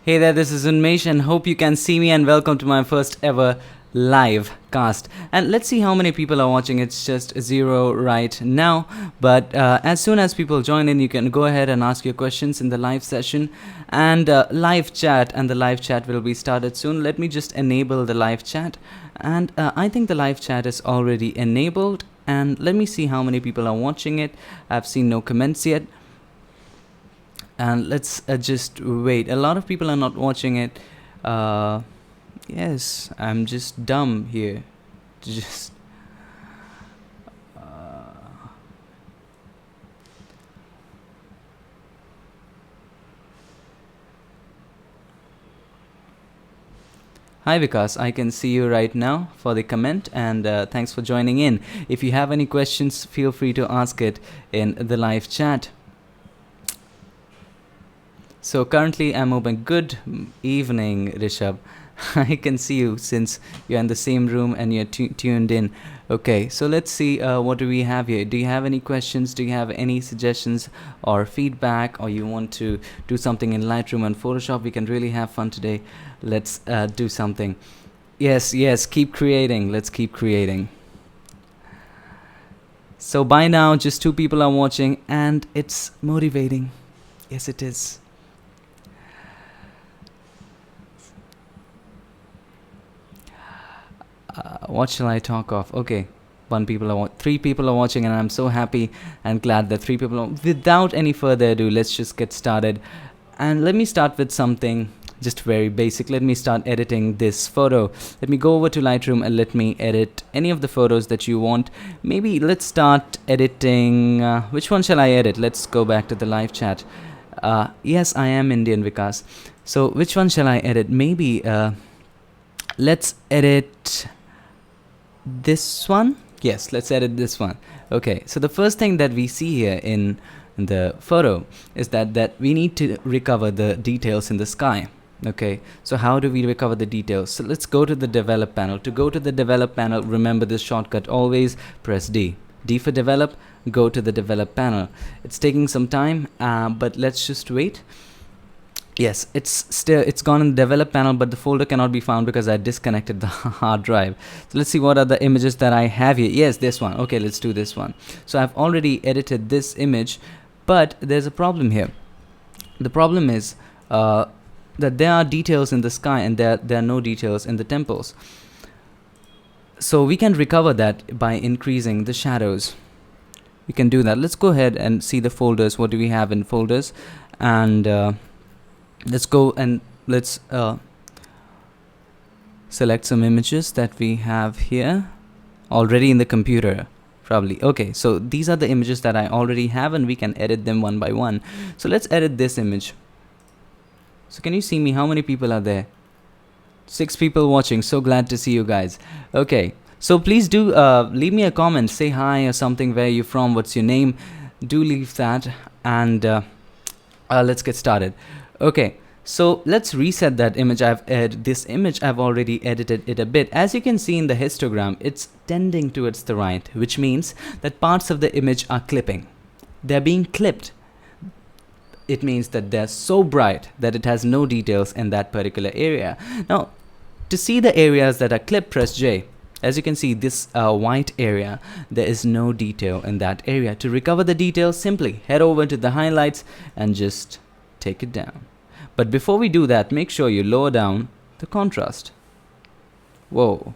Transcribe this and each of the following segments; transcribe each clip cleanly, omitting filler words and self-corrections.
Hey there, this is Unmesh and hope you can see me, and welcome to my first ever live cast. And let's see how many people are watching. It's just 0 right now, but as soon as people join in, you can go ahead and ask your questions in the live session and live chat, and the live chat will be started soon. Let me just enable the live chat, and I think the live chat is already enabled, and let me see how many people are watching it. I've seen no comments yet. And let's just wait. A lot of people are not watching it. Yes, I'm just dumb here. Just Hi Vikas, I can see you right now for the comment, and thanks for joining in. If you have any questions, feel free to ask it in the live chat. So currently I'm open. Good evening, Rishabh. I can see you since you're in the same room and you're tuned in. Okay, so let's see what do we have here. Do you have any questions? Do you have any suggestions or feedback, or you want to do something in Lightroom and Photoshop? We can really have fun today. Let's do something. Yes, keep creating. Let's keep creating. So by now, just 2 people are watching, and it's motivating. Yes, it is. What shall I talk of? Okay, 3 people are watching, and I'm so happy and glad that 3 people are. Without any further ado, let's just get started. And let me start with something just very basic. Let me start editing this photo. Let me go over to Lightroom and let me edit any of the photos that you want. Maybe let's start editing. Which one shall I edit? Let's go back to the live chat. Yes, I am Indian, Vikas. So which one shall I edit? Maybe let's edit this one. Yes, let's edit this one. Okay, so the first thing that we see here in the photo is that we need to recover the details in the sky. Okay, so how do we recover the details? So let's go to the develop panel. To go to the develop panel, remember this shortcut, always press D for develop. Go to the develop panel. It's taking some time, but let's just wait. Yes, it's gone in the develop panel, but the folder cannot be found because I disconnected the hard drive. So let's see what are the images that I have here. Yes, this one. Okay, let's do this one. So I've already edited this image, but there's a problem here. The problem is that there are details in the sky, and there are no details in the temples. So we can recover that by increasing the shadows. We can do that. Let's go ahead and see the folders. What do we have in folders? And let's go and let's select some images that we have here already in the computer, probably. Okay, so these are the images that I already have, and we can edit them one by one. So let's edit this image. So can you see me? How many people are there? 6 people watching. So glad to see you guys. Okay, so please do leave me a comment, say hi or something, where you're from, what's your name. Do leave that, and let's get started. Okay, so let's reset that image. This image I've already edited it a bit. As you can see in the histogram, it's tending towards the right, which means that parts of the image are clipping. They're being clipped. It means that they're so bright that it has no details in that particular area. Now, to see the areas that are clipped, press J. As you can see, this white area, there is no detail in that area. To recover the details, simply head over to the highlights and just take it down. But before we do that, make sure you lower down the contrast. Whoa.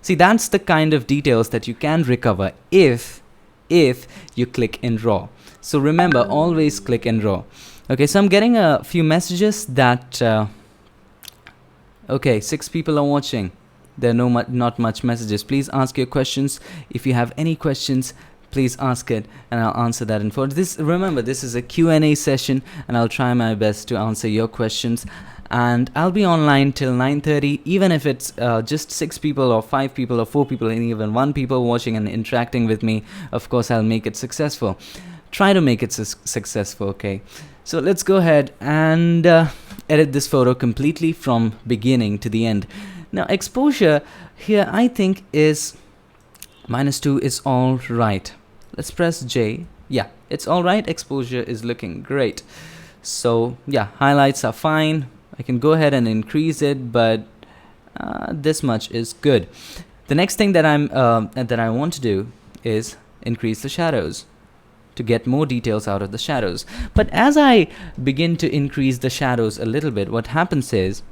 See, that's the kind of details that you can recover if you click in RAW. So remember, always click in RAW. Okay, so I'm getting a few messages that okay, 6 people are watching. There are not much messages. Please ask your questions. If you have any questions, please ask it, and I'll answer that in photos. Remember, this is a Q&A session, and I'll try my best to answer your questions. And I'll be online till 9:30. Even if it's just 6 people or 5 people or 4 people and even 1 people watching and interacting with me, of course I'll make it successful. Try to make it successful. Okay, so let's go ahead and edit this photo completely from beginning to the end. Now exposure here, I think, is -2 is all right. Let's press J. Yeah, it's all right. Exposure is looking great. So yeah, highlights are fine. I can go ahead and increase it, but this much is good. The next thing that I want to do is increase the shadows to get more details out of the shadows. But as I begin to increase the shadows a little bit, what happens is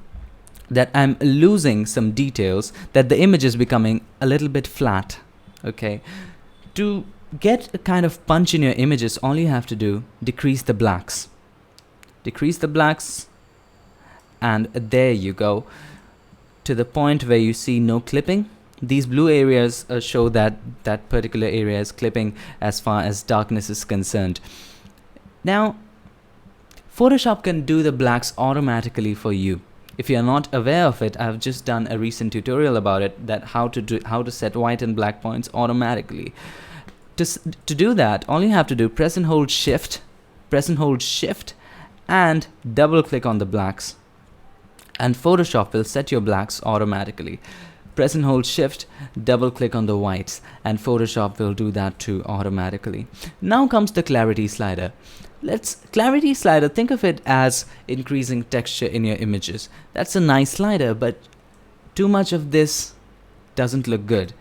that I'm losing some details, that the image is becoming a little bit flat. Okay, to get a kind of punch in your images, all you have to do, decrease the blacks, and there you go, to the point where you see no clipping. These blue areas show that that particular area is clipping as far as darkness is concerned. Now, Photoshop can do the blacks automatically for you. If you are not aware of it, I've just done a recent tutorial about it, that how to set white and black points automatically. To do that, all you have to do, press and hold shift, and double click on the blacks, and Photoshop will set your blacks automatically. Press and hold shift, double click on the whites, and Photoshop will do that too automatically. Now comes the clarity slider. Clarity slider, think of it as increasing texture in your images. That's a nice slider, but too much of this doesn't look good.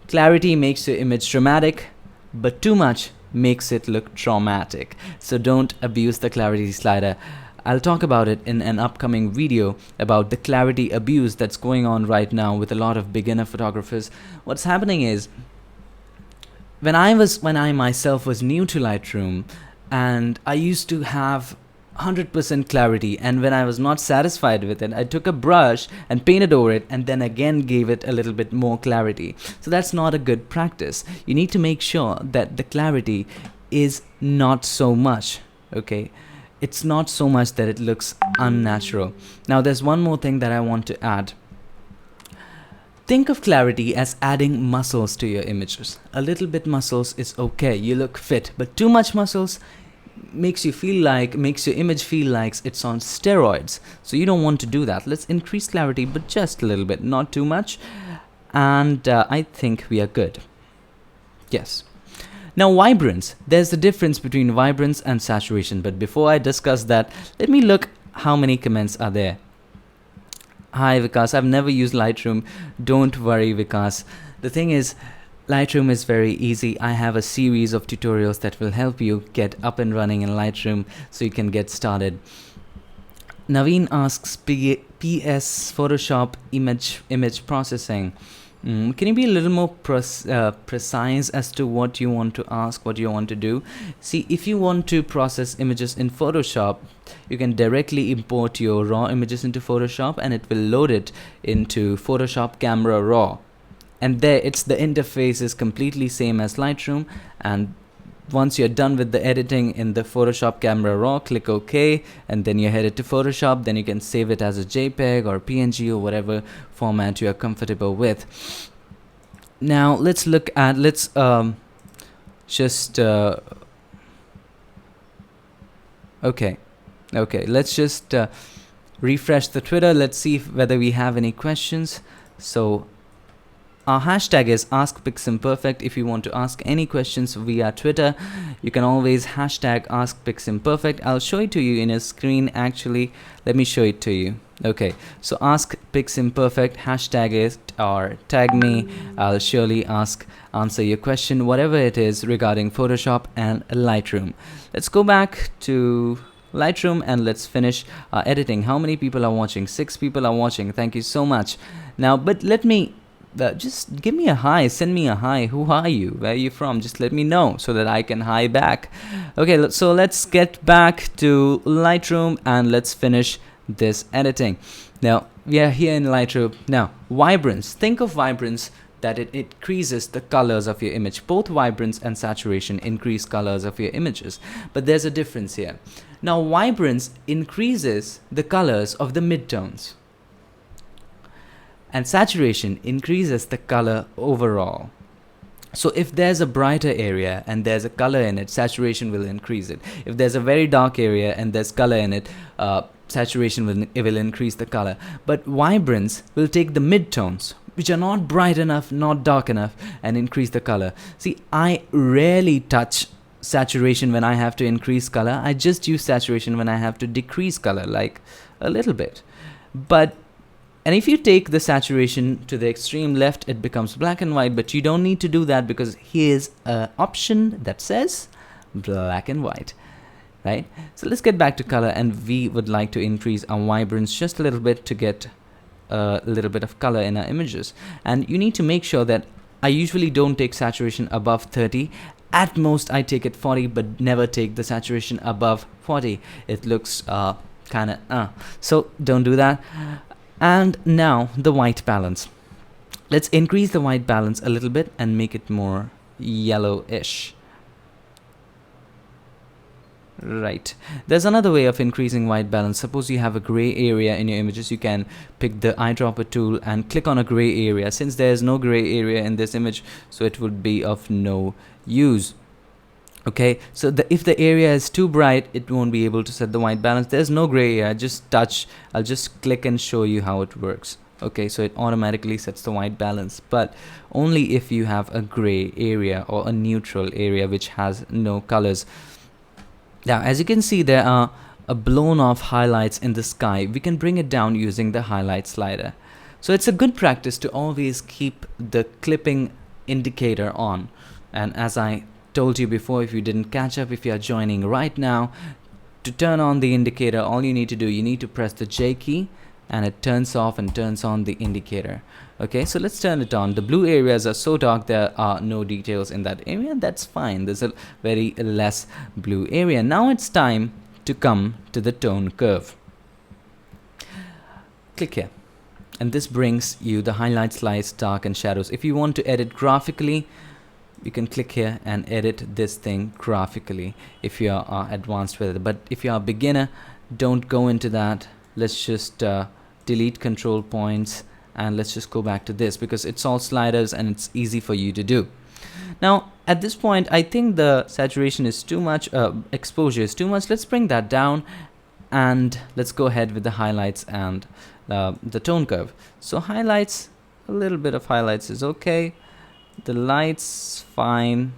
Clarity makes your image dramatic, but too much makes it look traumatic. So don't abuse the clarity slider. I'll talk about it in an upcoming video about the clarity abuse that's going on right now with a lot of beginner photographers. What's happening is, when I myself was new to Lightroom, and I used to have 100% clarity, and when I was not satisfied with it, I took a brush and painted over it, and then again gave it a little bit more clarity. So that's not a good practice. You need to make sure that the clarity is not so much, okay? It's not so much that it looks unnatural. Now there's one more thing that I want to add. Think of clarity as adding muscles to your images. A little bit muscles is okay, you look fit, but too much muscles makes your image feel like it's on steroids. So you don't want to do that. Let's increase clarity, but just a little bit, not too much. And I think we are good. Yes. Now vibrance, there's a difference between vibrance and saturation, but before I discuss that, let me look how many comments are there. Hi Vikas, I've never used Lightroom. Don't worry Vikas. The thing is, Lightroom is very easy. I have a series of tutorials that will help you get up and running in Lightroom so you can get started. Naveen asks, PS Photoshop image processing. Can you be a little more precise as to what you want to ask, what you want to do? See, if you want to process images in Photoshop, you can directly import your raw images into Photoshop, and it will load it into Photoshop Camera Raw. And there, the interface is completely same as Lightroom, and once you're done with the editing in the Photoshop Camera Raw, click OK, and then you're headed to Photoshop. Then you can save it as a JPEG or PNG or whatever format you are comfortable with. Now let's look at, okay, let's just refresh the Twitter. Let's see whether we have any questions. So our hashtag is AskPixImperfect. If you want to ask any questions via Twitter, you can always hashtag AskPixImperfect. I'll show it to you in a screen actually. Let me show it to you. Okay, so AskPixImperfect, hashtag it or tag me. I'll surely answer your question, whatever it is regarding Photoshop and Lightroom. Let's go back to Lightroom and let's finish our editing. How many people are watching? 6 people are watching. Thank you so much. Now, but let me just give me a hi, send me a hi. Who are you? Where are you from? Just let me know so that I can hi back. Okay, so let's get back to Lightroom and let's finish this editing. Now we are here in Lightroom. Now vibrance, think of vibrance that it increases the colors of your image. Both vibrance and saturation increase colors of your images, but there's a difference here. Now vibrance increases the colors of the midtones, and saturation increases the color overall. So if there's a brighter area and there's a color in it, saturation will increase it. If there's a very dark area and there's color in it, saturation will increase the color. But vibrance will take the midtones, which are not bright enough, not dark enough, and increase the color. See, I rarely touch saturation when I have to increase color. I just use saturation when I have to decrease color, like a little bit. But and if you take the saturation to the extreme left, it becomes black and white, but you don't need to do that because here's an option that says black and white, right? So let's get back to color, and we would like to increase our vibrance just a little bit to get a little bit of color in our images. And you need to make sure that I usually don't take saturation above 30. At most I take it 40, but never take the saturation above 40. It looks kind of so don't do that. And now the white balance. Let's increase the white balance a little bit and make it more yellowish. Right. There's another way of increasing white balance. Suppose you have a gray area in your images. You can pick the eyedropper tool and click on a gray area. Since there's no gray area in this image, so it would be of no use. Okay, so if the area is too bright, it won't be able to set the white balance. There's no gray area. I'll just click and show you how it works. Okay, so it automatically sets the white balance, but only if you have a gray area or a neutral area which has no colors. Now, as you can see, there are blown off highlights in the sky. We can bring it down using the highlight slider. So it's a good practice to always keep the clipping indicator on. And as I told you before, if you didn't catch up, if you are joining right now, to turn on the indicator, all you need to do, you need to press the J key, and it turns off and turns on the indicator. Okay, so let's turn it on. The blue areas are so dark, there are no details in that area. That's fine. There's a very less blue area. Now it's time to come to the tone curve. Click here, and this brings you the highlights, lights, dark, and shadows. If you want to edit graphically, you can click here and edit this thing graphically if you are advanced with it. But if you are a beginner, don't go into that. Let's just delete control points, and let's just go back to this because it's all sliders and it's easy for you to do. Now at this point, I think the saturation is too much, exposure is too much. Let's bring that down, and let's go ahead with the highlights and the tone curve. So highlights, a little bit of highlights is okay. The lights, fine.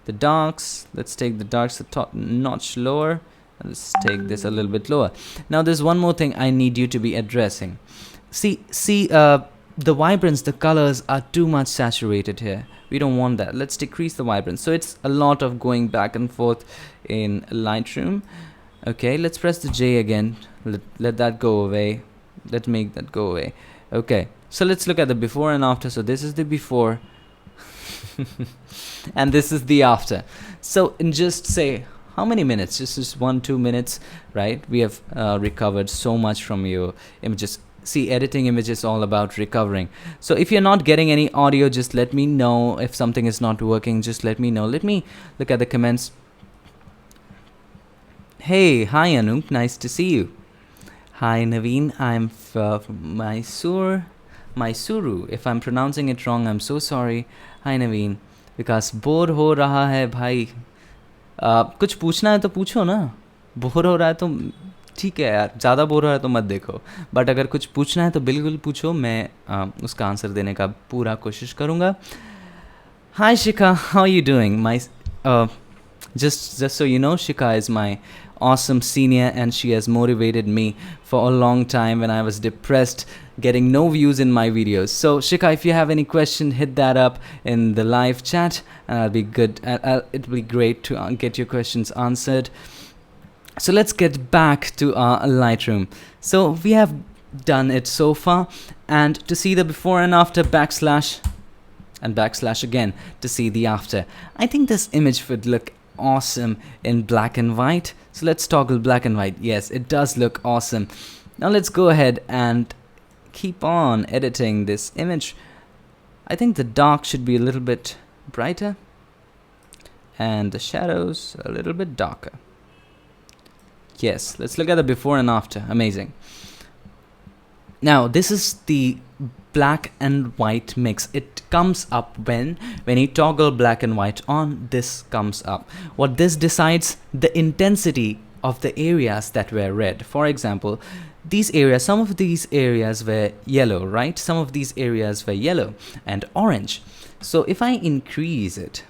The darks, let's take the darks a top notch lower. Let's take this a little bit lower. Now there's one more thing I need you to be addressing. See the vibrance, the colors are too much saturated here. We don't want that. Let's decrease the vibrance. So it's a lot of going back and forth in Lightroom. Okay, let's press the J again. Let that go away. Let's make that go away. Okay, so let's look at the before and after. So this is the before and this is the after. So in just say how many minutes, just 1-2 minutes, right, we have recovered so much from your images. See, editing images is all about recovering. So if you're not getting any audio, just let me know. If something is not working, just let me know. Let me look at the comments. Hey, hi Anup, nice to see you. Hi Naveen, I'm from Mysuru. If I'm pronouncing it wrong, I'm so sorry. Hi Naveen. Because bore हो रहा है भाई. कुछ पूछना है तो पूछो ना. बोर हो रहा है तो ठीक है यार, ज़्यादा बोर हो रहा है तो मत देखो. बट अगर कुछ पूछना है तो बिल्कुल पूछो, मैं उसका आंसर देने का पूरा कोशिश करूँगा. Hi Shika, how are you doing? Just so you know, Shika is my awesome senior, and she has motivated me for a long time when I was depressed, getting no views in my videos. So Shika, if you have any question, hit that up in the live chat, and I'll be good. It'll be great to get your questions answered. So let's get back to our Lightroom. So we have done it so far, and to see the before and after, backslash and backslash again to see the after. I think this image would look awesome in black and white. So let's toggle black and white. Yes, it does look awesome. Now let's go ahead and keep on editing this image. I think the dark should be a little bit brighter and the shadows a little bit darker. Yes, let's look at the before and after. Amazing. Now this is the black and white mix. It comes up when you toggle black and white on. This comes up. What this decides, the intensity of the areas that were red. For example, these areas, some of these areas were yellow, right? Some of these areas were yellow and orange. So if I increase it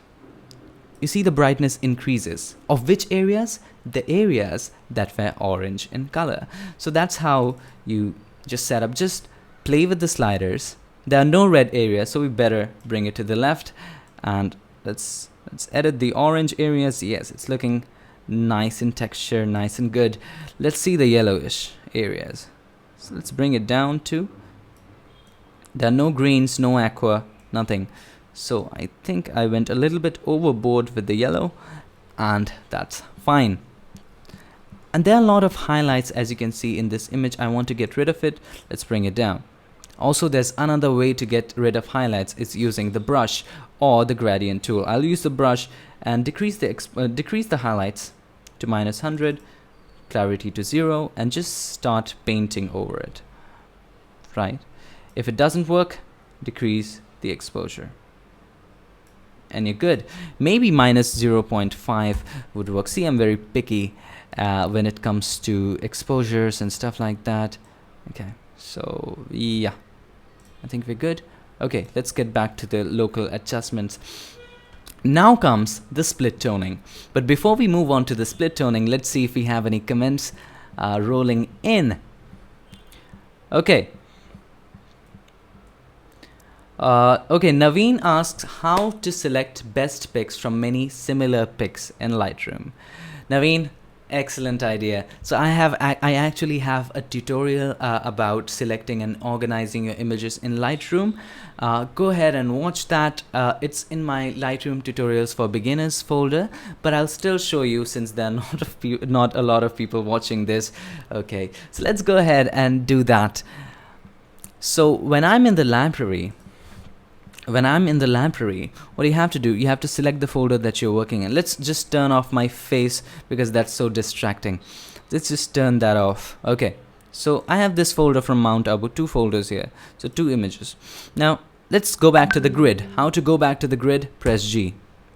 you see the brightness increases. Of which areas? The areas that were orange in color. So that's how you just set up. Just play with the sliders. There are no red areas, so we better bring it to the left. And let's edit the orange areas. Yes, it's looking nice in texture, nice and good. Let's see the yellowish areas. So let's bring it down to, there are no greens, no aqua, nothing. So I think I went a little bit overboard with the yellow, and that's fine. And there are a lot of highlights, as you can see in this image. I want to get rid of it. Let's bring it down. Also, there's another way to get rid of highlights. It's using the brush or the gradient tool. I'll use the brush and decrease the highlights to -100, clarity to 0, and just start painting over it. Right? If it doesn't work, decrease the exposure, and you're good. Maybe -0.5 would work. See, I'm very picky when it comes to exposures and stuff like that. Okay, so yeah, I think we're good. Okay, let's get back to the local adjustments. Now comes the split toning. But before we move on to the split toning, let's see if we have any comments rolling in. Okay. Okay, Naveen asks how to select best pics from many similar pics in Lightroom. Naveen, excellent idea. So I actually have a tutorial about selecting and organizing your images in Lightroom. Go ahead and watch that. It's in my Lightroom tutorials for beginners folder, but I'll still show you since there are not a lot of people watching this. Okay, so let's go ahead and do that. So when I'm in the library, what you have to do, you have to select the folder that you're working in. Let's just turn off my face because that's so distracting. Let's just turn that off. Okay, so I have this folder from Mount Abu, 2 folders here, so 2 images. Now let's go back to the grid. How to go back to the grid? Press G.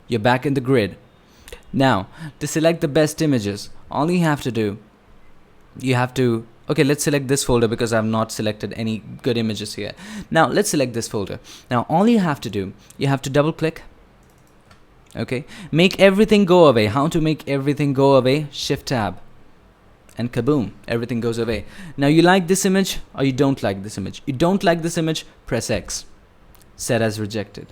You're back in the grid. Now to select the best images, all you have to do, okay, let's select this folder because I've not selected any good images here. Now let's select this folder. Now all you have to do, you have to double click. Okay, make everything go away. How to make everything go away? Shift tab, and kaboom, everything goes away. Now you like this image or you don't like this image. You don't like this image, press X. Set as rejected.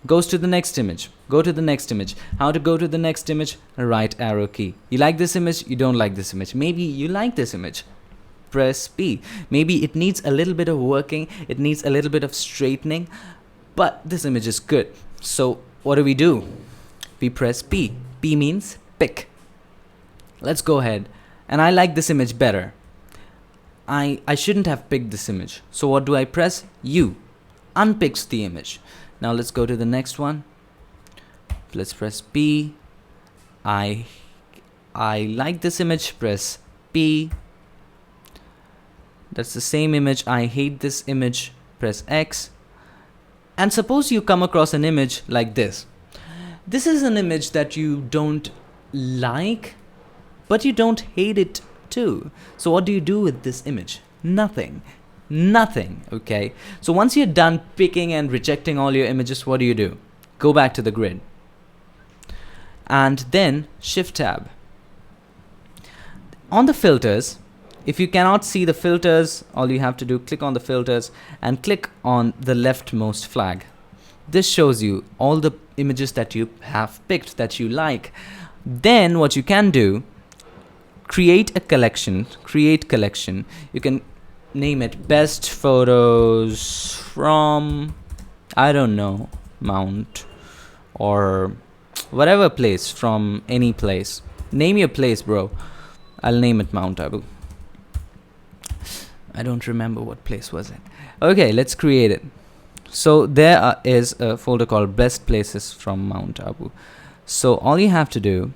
Goes to the next image. Go to the next image. How to go to the next image? Right arrow key. You like this image, you don't like this image. Maybe you like this image. Press P. Maybe it needs a little bit of working, it needs a little bit of straightening, but this image is good. So what do? We press P. P means pick. Let's go ahead, and I like this image better. I shouldn't have picked this image. So what do I press? U. Unpicks the image. Now let's go to the next one. Let's press P. I like this image. Press P. That's the same image. I hate this image. Press X. And suppose you come across an image like this. This is an image that you don't like, but you don't hate it too. So what do you do with this image? Nothing. Nothing. Okay. So once you're done picking and rejecting all your images, what do? Go back to the grid. And then Shift tab. On the filters, if you cannot see the filters, all you have to do, click on the filters and click on the leftmost flag. This shows you all the images that you have picked that you like. Then what you can do, create collection. You can name it best photos from, I don't know, Mount or whatever place, from any place. Name your place, bro. I'll name it Mount Abu. I don't remember what place was it. Okay, let's create it. So there is a folder called best places from Mount Abu. So all you have to do,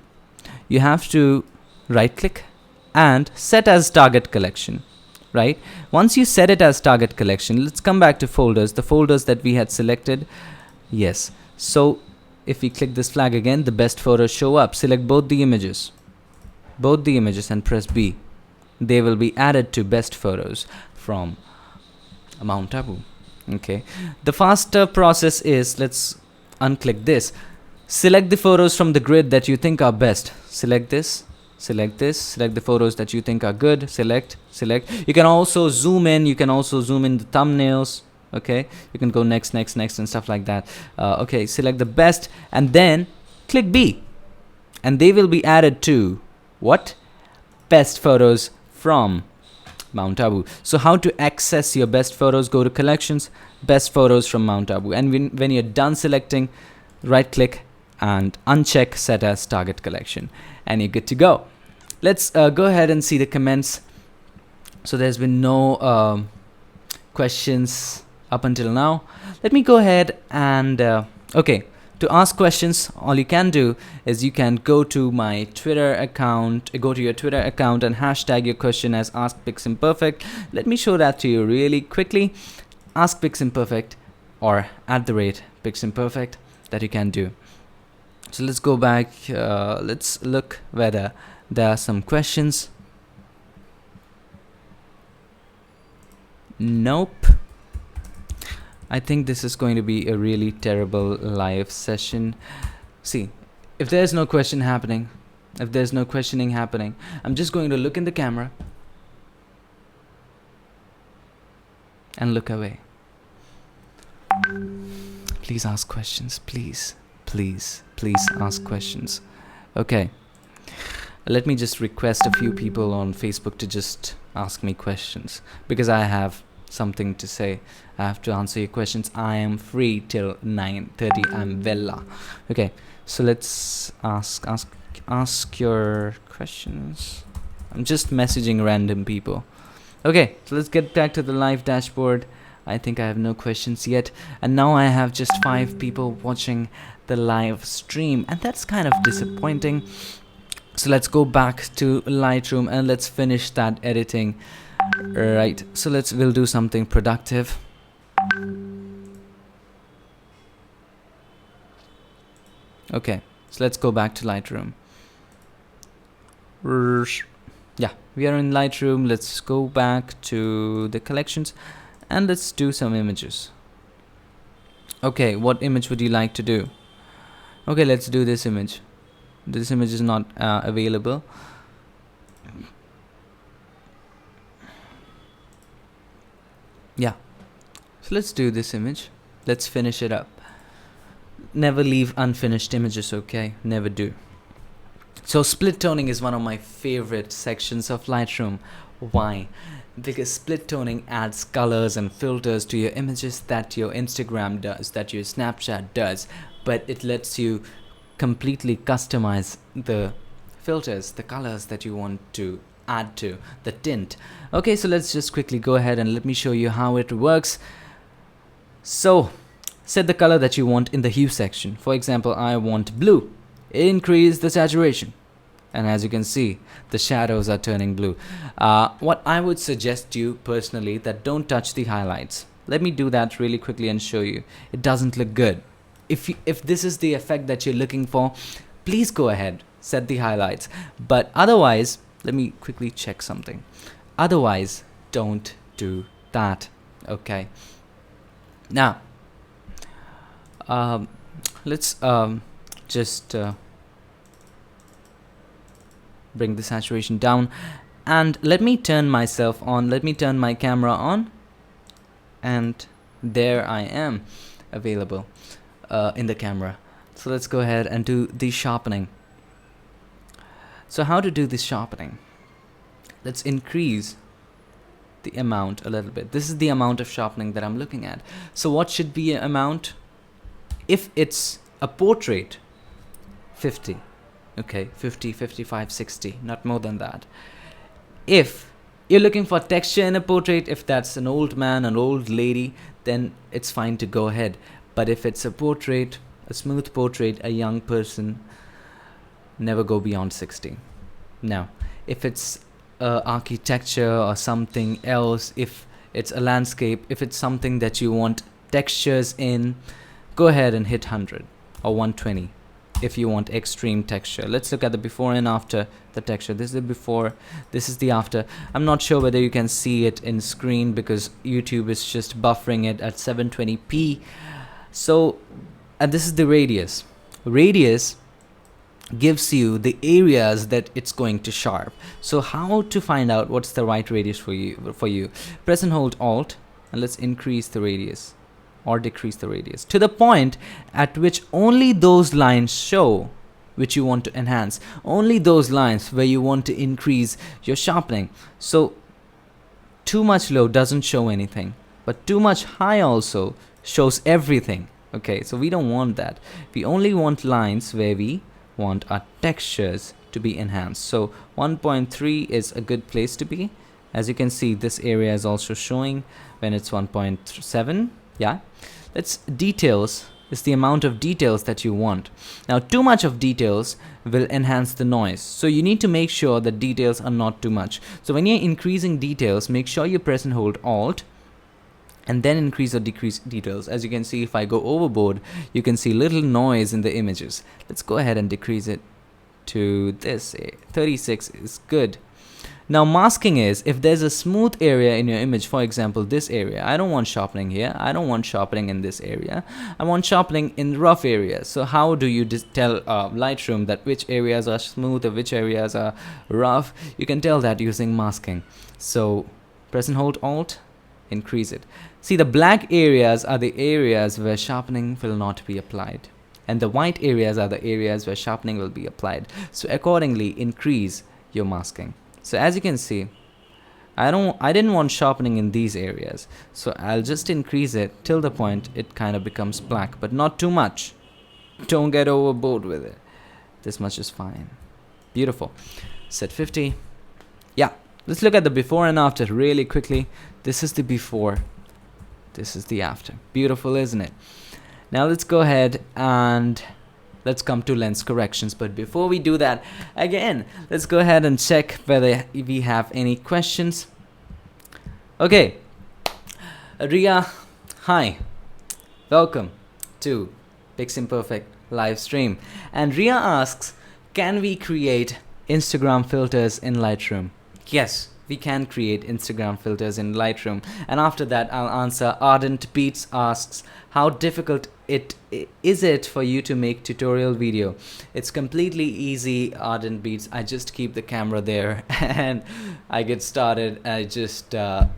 you have to right click and set as target collection, right? Once you set it as target collection, let's come back to folders, the folders that we had selected. Yes, so if we click this flag again, the best photos show up. Select both the images and press B. They will be added to best photos from Mount Abu. Okay, the faster process is, let's unclick this. Select the photos from the grid that you think are best. Select this, select this, select the photos that you think are good. Select. You can also zoom in. You can also zoom in the thumbnails. Okay, you can go next, and stuff like that. Okay, select the best and then click B, and they will be added to what? Best photos from Mount Abu. So how to access your best photos? Go to collections, best photos from Mount Abu, and when you're done selecting, right click and uncheck set as target collection, and you're good to go. Let's go ahead and see the comments. So there's been no questions up until now. Let me go ahead and okay, to ask questions, all you can do is you can go to my Twitter account, go to your Twitter account and hashtag your question as AskPixImperfect. Let me show that to you really quickly. AskPixImperfect or @PixImperfect, that you can do. So let's go back. Let's look whether there are some questions. Nope. I think this is going to be a really terrible live session. See, if there's no question happening, if there's no questioning happening, I'm just going to look in the camera and look away. Please ask questions, please ask questions. Okay, let me just request a few people on Facebook to just ask me questions, because I have something to say. I have to answer your questions. I am free till 9:30. I'm Vella. Okay, so let's ask your questions. I'm just messaging random people. Okay, so let's get back to the live dashboard. I think I have no questions yet, and now I have just 5 people watching the live stream, and that's kind of disappointing. So let's go back to Lightroom and let's finish that editing. Right, so we'll do something productive. Okay, so let's go back to Lightroom. Yeah, we are in Lightroom. Let's go back to the collections and let's do some images. Okay, what image would you like to do? Okay, let's do this image. This image is not available. Yeah, so let's do this image. Let's finish it up. Never leave unfinished images, okay? Never do. So split toning is one of my favorite sections of Lightroom. Why? Because split toning adds colors and filters to your images that your Instagram does, that your Snapchat does, but it lets you completely customize the filters, the colors that you want to add to the tint. Okay, so let's just quickly go ahead and let me show you how it works. So set the color that you want in the hue section. For example, I want blue. Increase the saturation, and as you can see, the shadows are turning blue. What I would suggest you personally, that don't touch the highlights. Let me do that really quickly and show you. It doesn't look good. If this is the effect that you're looking for, please go ahead, set the highlights. But otherwise, let me quickly check something. Otherwise, don't do that. Okay. Now, let's just bring the saturation down, and let me turn myself on. Let me turn my camera on, and there I am available in the camera. So let's go ahead and do the sharpening. So how to do this sharpening? Let's increase the amount a little bit. This is the amount of sharpening that I'm looking at. So what should be an amount? If it's a portrait, 50. Okay, 50, 55, 60, not more than that. If you're looking for texture in a portrait, if that's an old man, an old lady, then it's fine to go ahead. But if it's a portrait, a smooth portrait, a young person, never go beyond 60. Now, if it's architecture or something else, if it's a landscape, if it's something that you want textures in, go ahead and hit 100 or 120 if you want extreme texture. Let's look at the before and after the texture. This is the before, this is the after. I'm not sure whether you can see it in screen because YouTube is just buffering it at 720p. So, and this is the radius. radius gives you the areas that it's going to sharp. So how to find out what's the right radius for you? Press and hold Alt, and let's increase the radius or decrease the radius to the point at which only those lines show which you want to enhance, only those lines where you want to increase your sharpening. So too much low doesn't show anything, but too much high also shows everything. Okay, so we don't want that. We only want lines where we want our textures to be enhanced. So 1.3 is a good place to be. As you can see, this area is also showing when it's 1.7. Yeah, that's details is the amount of details that you want. Now too much of details will enhance the noise, so you need to make sure that details are not too much. So when you're increasing details, make sure you press and hold Alt and then increase or decrease details. As you can see, if I go overboard, you can see little noise in the images. Let's go ahead and decrease it to this. 36 is good. Now masking is, if there's a smooth area in your image, for example this area, I don't want sharpening here, I don't want sharpening in this area, I want sharpening in rough areas. So how do you tell Lightroom that which areas are smooth or which areas are rough? You can tell that using masking. So press and hold Alt, increase it. See, the black areas are the areas where sharpening will not be applied, and the white areas are the areas where sharpening will be applied. So accordingly increase your masking. So as you can see, I didn't want sharpening in these areas, so I'll just increase it till the point it kind of becomes black, but not too much. Don't get overboard with it. This much is fine. Beautiful. Set 50. Yeah, let's look at the before and after really quickly. This is the before, this is the after. Beautiful, isn't it? Now let's go ahead and let's come to lens corrections. But before we do that, again, let's go ahead and check whether we have any questions. Okay, Ria, hi, welcome to Piximperfect live stream. And Ria asks, can we create Instagram filters in Lightroom? Yes, we can create Instagram filters in Lightroom. And after that, I'll answer. Ardent Beats asks, how difficult is it for you to make tutorial video? It's completely easy, Ardent Beats. I just keep the camera there and I get started. I just yes,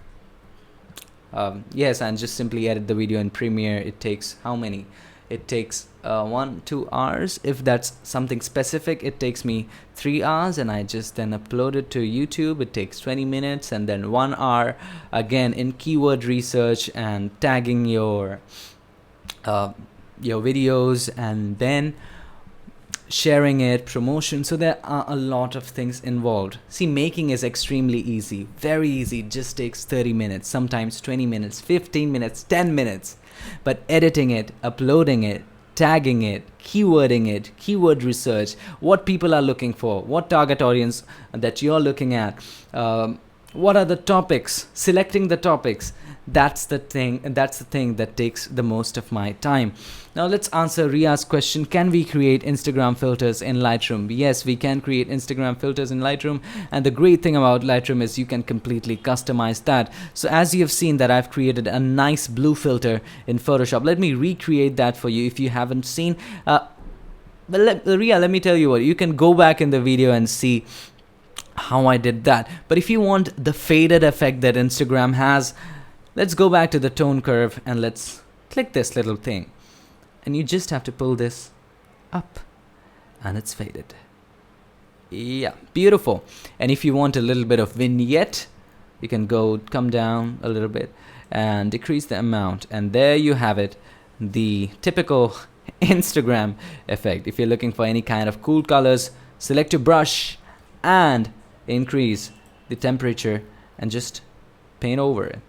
and just simply edit the video in Premiere. It takes how many? It takes 1-2 hours. If that's something specific, it takes me 3 hours, and I just then upload it to YouTube. It takes 20 minutes, and then 1 hour again in keyword research and tagging your videos, and then sharing it, promotion. So there are a lot of things involved. See, making is extremely easy, very easy. It just takes 30 minutes, sometimes 20 minutes, 15 minutes, 10 minutes. But editing it, uploading it, tagging it, keywording it, keyword research, what people are looking for, what target audience that you're looking at, what are the topics, selecting the topics, that's the thing that takes the most of my time. Now let's answer Ria's question. Can we create Instagram filters in Lightroom? Yes, we can create Instagram filters in Lightroom, and the great thing about Lightroom is you can completely customize that. So as you have seen that I've created a nice blue filter in Photoshop. Let me recreate that for you if you haven't seen. Ria, let me tell you what, you can go back in the video and see how I did that. But if you want the faded effect that Instagram has, let's go back to the tone curve and let's click this little thing. And you just have to pull this up and it's faded. Yeah, beautiful. And if you want a little bit of vignette, you can come down a little bit and decrease the amount. And there you have it, the typical Instagram effect. If you're looking for any kind of cool colors, select your brush and increase the temperature and just paint over it.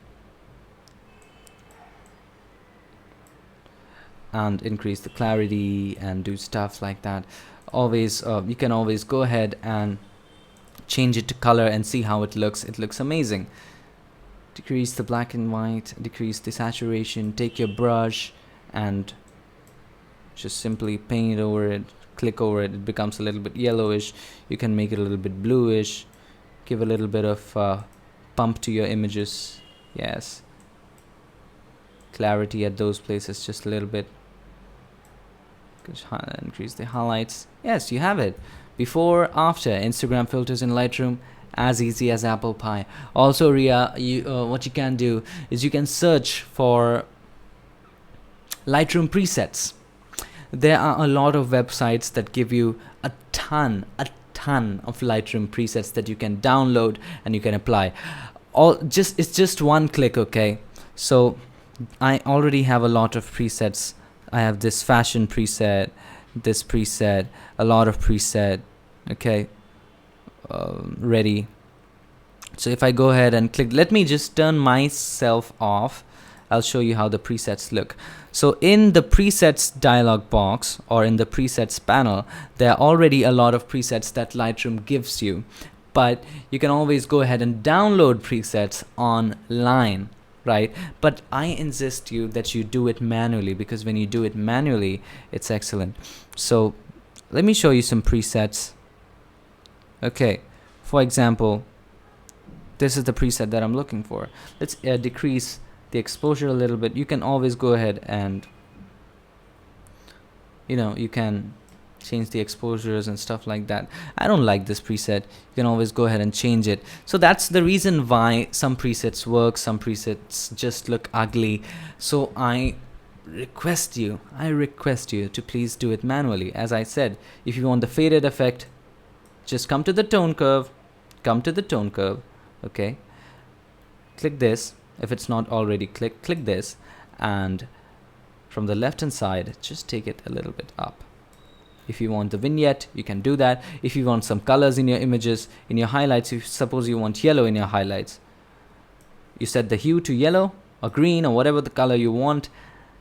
And increase the clarity and do stuff like that. Always, you can always go ahead and change it to color and see how it looks. It looks amazing. Decrease the black and white, decrease the saturation, take your brush and just simply paint over it, click over it. It becomes a little bit yellowish. You can make it a little bit bluish, give a little bit of pump to your images. Yes, clarity at those places, just a little bit. Increase the highlights. Yes, you have it. Before, after, Instagram filters in Lightroom, as easy as apple pie. Also, Ria, what you can do is you can search for Lightroom presets. There are a lot of websites that give you a ton of Lightroom presets that you can download and you can apply. It's just one click, okay? So I already have a lot of presets. I have this fashion preset, this preset, a lot of preset, okay, ready. So if I go ahead and click, let me just turn myself off. I'll show you how the presets look. So in the presets dialog box or in the presets panel, there are already a lot of presets that Lightroom gives you, but you can always go ahead and download presets online, right? But I insist you that you do it manually, because when you do it manually, it's excellent. So let me show you some presets. Okay, for example, this is the preset that I'm looking for. Let's decrease the exposure a little bit. You can always go ahead and, you can change the exposures and stuff like that. I don't like this preset. You can always go ahead and change it. So that's the reason why some presets work, some presets just look ugly. So I request you to please do it manually. As I said, if you want the faded effect, just come to the tone curve, okay, click this. If it's not already click this, and from the left hand side, just take it a little bit up. If you want the vignette, you can do that. If you want some colors in your images, in your highlights, if suppose you want yellow in your highlights, you set the hue to yellow or green or whatever the color you want,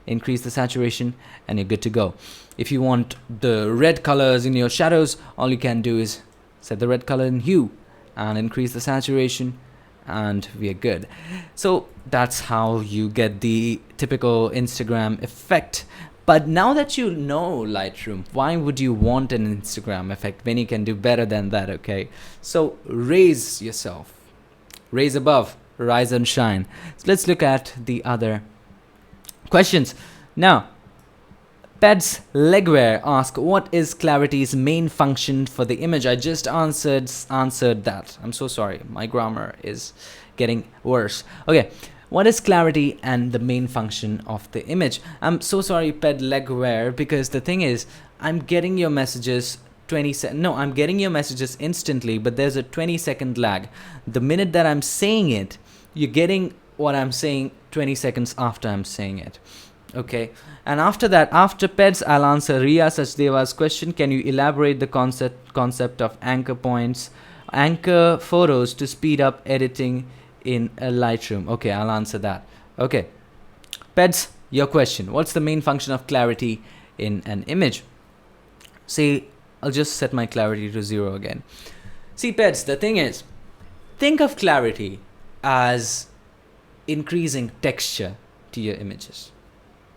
increase the saturation, and you're good to go. If you want the red colors in your shadows, all you can do is set the red color in hue and increase the saturation, and we are good. So that's how you get the typical Instagram effect. But now that you know Lightroom, why would you want an Instagram effect when you can do better than that, okay? So raise yourself, raise above, rise and shine. So let's look at the other questions. Now, Peds Legwear ask, what is clarity's main function for the image? I just answered that. I'm so sorry. My grammar is getting worse. Okay. What is clarity and the main function of the image? I'm so sorry, Ped Legwear, because the thing is, I'm getting your messages I'm getting your messages instantly, but there's a 20-second lag. The minute that I'm saying it, you're getting what I'm saying 20 seconds after I'm saying it. Okay, and after that, after Peds, I'll answer Riya Sachdeva's question. Can you elaborate the concept of anchor points, anchor photos to speed up editing in a Lightroom? Okay, I'll answer that. Okay, Peds, your question. What's the main function of clarity in an image? See, I'll just set my clarity to 0 again. See, Peds, the thing is, think of clarity as increasing texture to your images.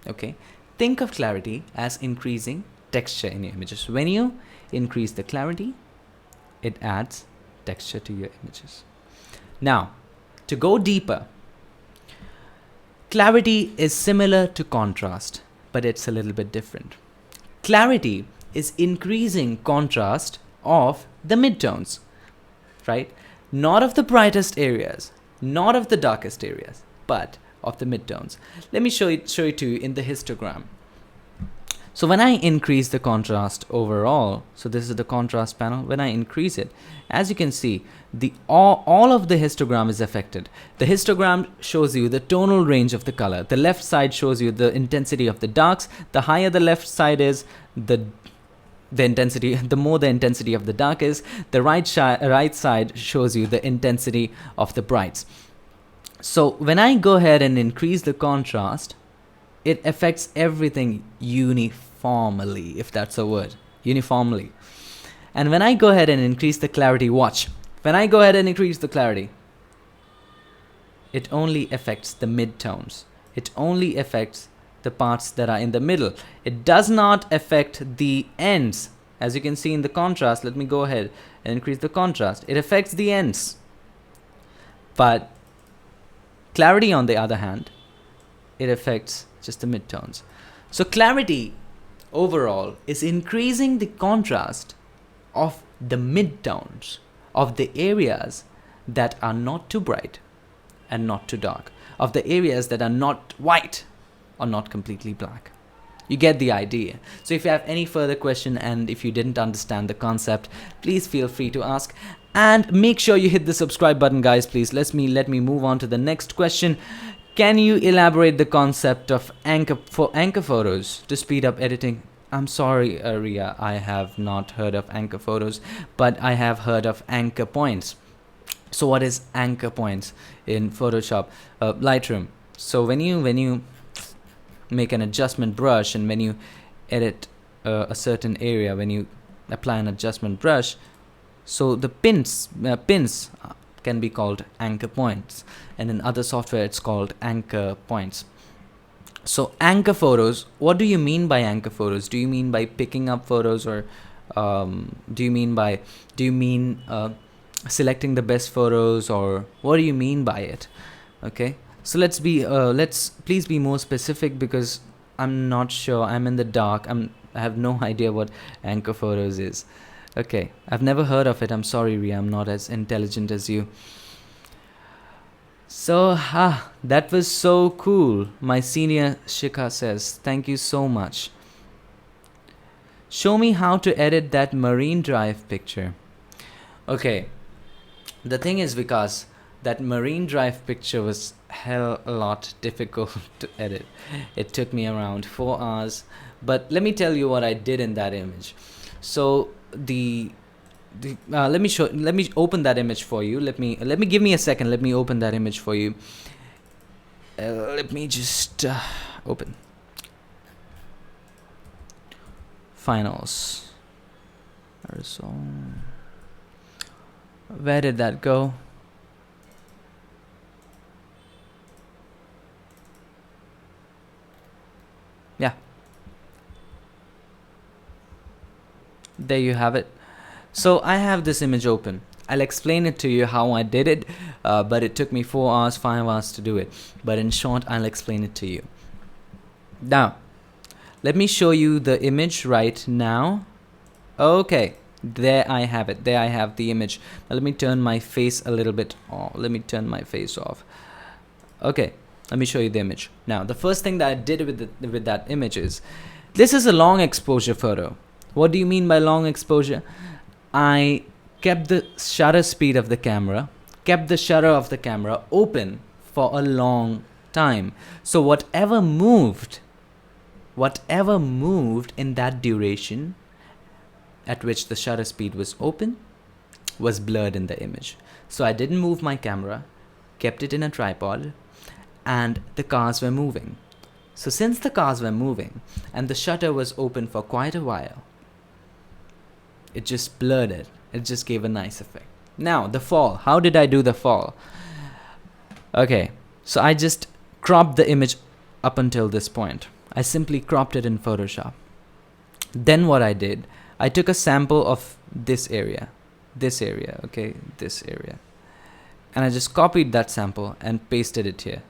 Okay, think of clarity as increasing texture in your images. When you increase the clarity, it adds texture to your images. Now, to go deeper, clarity is similar to contrast, but it's a little bit different. Clarity is increasing contrast of the midtones, right? Not of the brightest areas, not of the darkest areas, but of the midtones. Let me show it to you in the histogram. So when I increase the contrast overall, so this is the contrast panel, when I increase it, as you can see, all of the histogram is affected. The histogram shows you the tonal range of the color. The left side shows you the intensity of the darks. The higher the left side is, the more the intensity of the dark is. The right side shows you the intensity of the brights. So when I go ahead and increase the contrast, it affects everything uniformly, if that's a word, uniformly. And when I go ahead and increase the clarity, watch. When I go ahead and increase the clarity, it only affects the midtones. It only affects the parts that are in the middle. It does not affect the ends. As you can see in the contrast, let me go ahead and increase the contrast. It affects the ends. But clarity, on the other hand, it affects just the midtones. So clarity overall is increasing the contrast of the midtones of the areas that are not too bright and not too dark, of the areas that are not white or not completely black. You get the idea. So if you have any further question and if you didn't understand the concept, please feel free to ask. And make sure you hit the subscribe button, guys, please. Let me move on to the next question. Can you elaborate the concept of anchor photos to speed up editing? I'm sorry, Ria, I have not heard of anchor photos, but I have heard of anchor points. So what is anchor points in Photoshop? Lightroom. So when you make an adjustment brush and when you edit a certain area, when you apply an adjustment brush, so the pins can be called anchor points, and in other software it's called anchor points. So anchor photos, what do you mean by anchor photos? Do you mean by picking up photos, or do you mean selecting the best photos, or what do you mean by it? Okay, so let's please be more specific, because I'm not sure. I'm in the dark. I have no idea what anchor photos is. Okay, I've never heard of it. I'm sorry, Ria, I'm not as intelligent as you. So, that was so cool. My senior Shikha says, thank you so much. Show me how to edit that Marine Drive picture. Okay, the thing is, because that Marine Drive picture was hell a lot difficult to edit. It took me around 4 hours, but let me tell you what I did in that image. So let me open that image for you. Give me a second. Let me open that image for you. Let me just open finals. Where did that go? Yeah, there you have it. So I have this image open. I'll explain it to you how I did it, but it took me 4 hours, 5 hours to do it. But in short, I'll explain it to you. Now, let me show you the image right now. Okay, there I have it. There I have the image. Now let me turn my face a little bit. Let me turn my face off. Okay, let me show you the image. Now, the first thing that I did with that image is, this is a long exposure photo. What do you mean by long exposure? I kept the shutter speed of the camera, kept the shutter of the camera open for a long time. So whatever moved in that duration at which the shutter speed was open was blurred in the image. So I didn't move my camera, kept it in a tripod, and the cars were moving. So since the cars were moving and the shutter was open for quite a while, it just blurred it. It just gave a nice effect. Now, the fall. How did I do the fall? Okay, so I just cropped the image up until this point. I simply cropped it in Photoshop. Then what I did, I took a sample of this area, okay, this area. And I just copied that sample and pasted it here,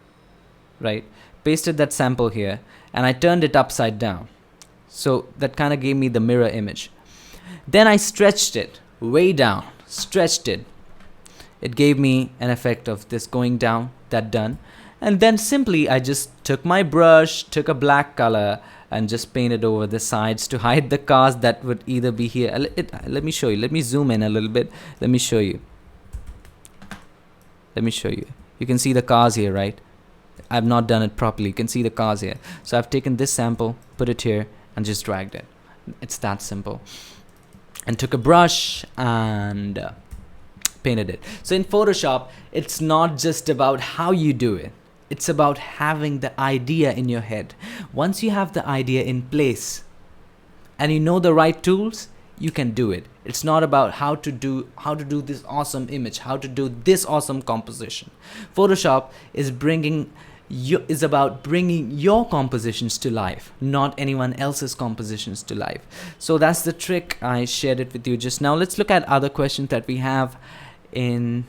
right? Pasted that sample here, and I turned it upside down. So that kind of gave me the mirror image. Then I stretched it way down, stretched it. It gave me an effect of this going down, that done. And then simply I just took my brush, took a black color, and just painted over the sides to hide the cars that would either be here. Let me show you. Let me zoom in a little bit. Let me show you. You can see the cars here, right? I've not done it properly. You can see the cars here. So I've taken this sample, put it here, and just dragged it. It's that simple. And took a brush and painted it. So in Photoshop, it's not just about how you do it. It's about having the idea in your head. Once you have the idea in place and you know the right tools, you can do it. It's not about how to do this awesome image, how to do this awesome composition. Photoshop is about bringing your compositions to life, not anyone else's compositions to life. So that's the trick. I shared it with you just now. Let's look at other questions that we have in.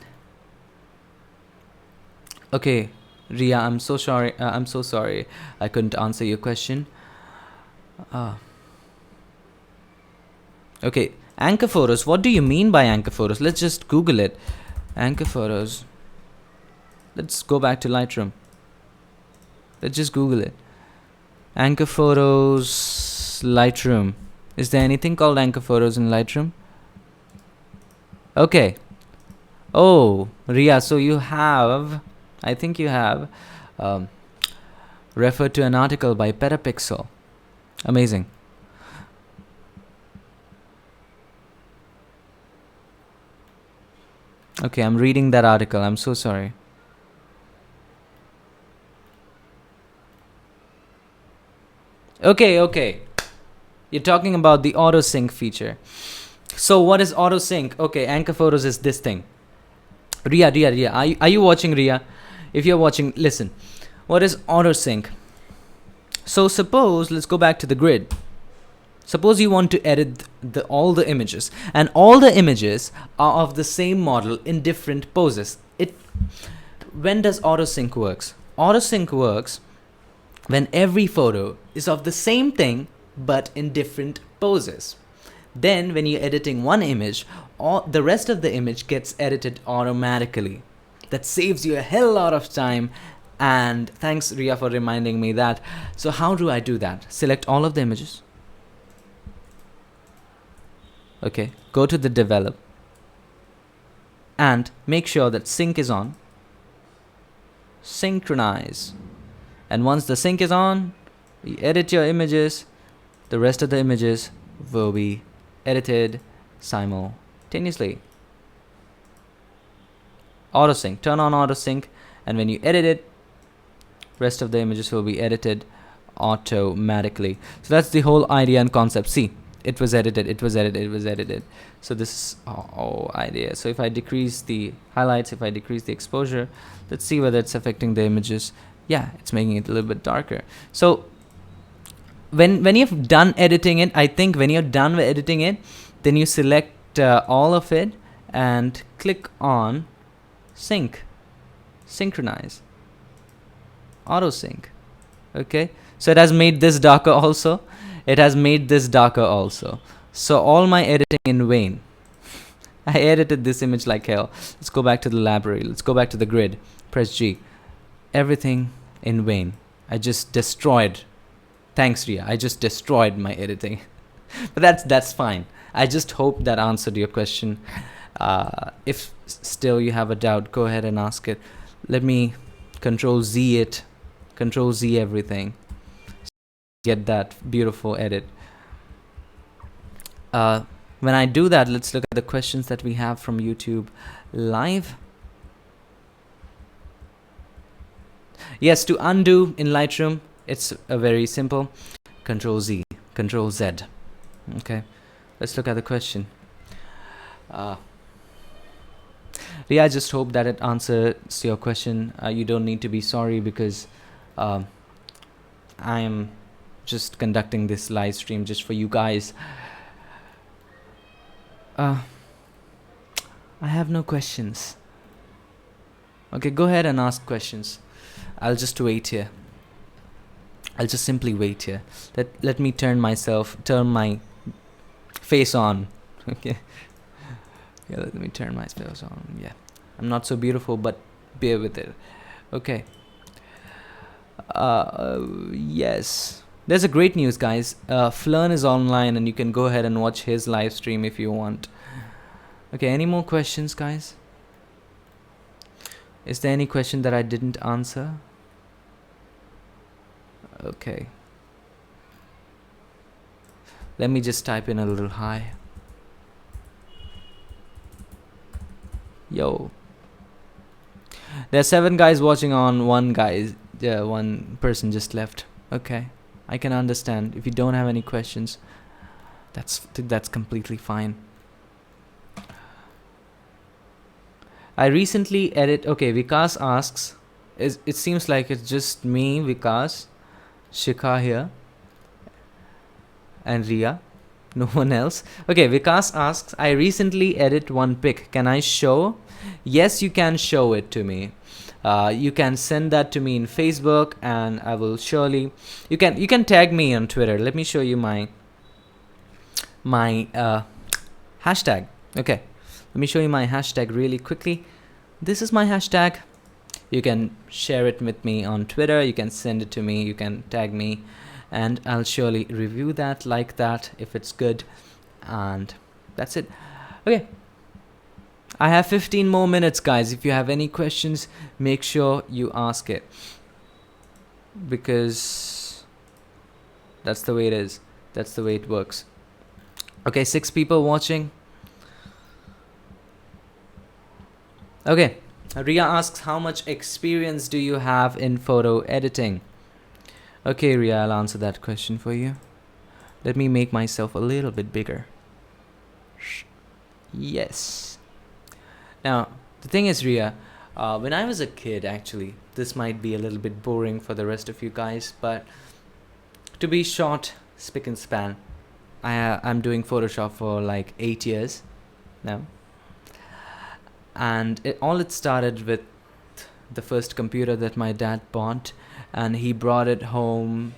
Okay, Ria, I'm so sorry. I couldn't answer your question. Okay, anchor photos. What do you mean by anchor photos? Let's just Google it. Anchor photos. Let's go back to Lightroom. Let's just Google it. Anchor photos, Lightroom. Is there anything called anchor photos in Lightroom? Okay. Oh, Ria, so you have, I think you have referred to an article by Petapixel. Amazing. Okay, I'm reading that article. I'm so sorry. Okay. You're talking about the auto sync feature. So what is auto sync? Okay, anchor photos is this thing. Ria. Are you watching, Ria? If you're watching, listen. What is auto sync? So suppose, let's go back to the grid. Suppose you want to edit all the images, and all the images are of the same model in different poses. When does auto sync works? Auto sync works when every photo is of the same thing but in different poses. Then when you're editing one image, the rest of the image gets edited automatically. That saves you a hell lot of time. And thanks, Ria, for reminding me that. So how do I do that? Select all of the images. Okay, go to the develop and make sure that sync is on. Synchronize. And once the sync is on, you edit your images. The rest of the images will be edited simultaneously. Auto sync. Turn on auto sync, and when you edit it, rest of the images will be edited automatically. So that's the whole idea and concept. See, it was edited. So this is our idea. So if I decrease the highlights, if I decrease the exposure, let's see whether it's affecting the images. Yeah, it's making it a little bit darker. So when you've done editing it, I think when you're done with editing it, then you select all of it and click on synchronize, auto sync. Okay, so it has made this darker also. So all my editing in vain. I edited this image like hell. Let's go back to the library. Let's go back to the grid. Press G. Everything in vain. I just destroyed. Thanks, Ria. I just destroyed my editing. But that's fine. I just hope that answered your question. If still you have a doubt, go ahead and ask it. Let me Control Z it. Control Z everything. Get that beautiful edit. When I do that, let's look at the questions that we have from YouTube Live. Yes, to undo in Lightroom, it's very simple. Control Z, Control Z. Okay, let's look at the question. Ria, I just hope that it answers your question. You don't need to be sorry, because I am just conducting this live stream just for you guys. I have no questions. Okay, go ahead and ask questions. I'll just wait here. I'll just simply wait here. Let me turn my face on. Okay. Yeah, let me turn my face on. Yeah. I'm not so beautiful, but bear with it. Okay. Yes. There's a great news, guys. Flern is online, and you can go ahead and watch his live stream if you want. Okay, any more questions, guys? Is there any question that I didn't answer? Okay. Let me just type in a little hi. Yo. There are 7 guys watching on, one person just left. Okay. I can understand. If you don't have any questions, that's completely fine. I recently okay, Vikas asks, it seems like it's just me, Vikas, Shikha here, and Ria, no one else. Okay, Vikas asks, I recently edit one pic. Can I show? Yes, you can show it to me. You can send that to me in Facebook, and I will surely. You can tag me on Twitter. Let me show you my my hashtag. Okay, let me show you my hashtag really quickly. This is my hashtag. You can share it with me on Twitter, you can send it to me, you can tag me, and I'll surely review that, like that if it's good. And that's it. Okay, I have 15 more minutes, guys. If you have any questions, make sure you ask it, because that's the way it is. That's the way it works. Okay, 6 people watching. Okay, Ria asks, how much experience do you have in photo editing? Okay, Ria, I'll answer that question for you. Let me make myself a little bit bigger. Yes. Now, the thing is, Ria, when I was a kid, actually, this might be a little bit boring for the rest of you guys, but to be short, spick and span, I'm doing Photoshop for like 8 years now. And it started with the first computer that my dad bought, and he brought it home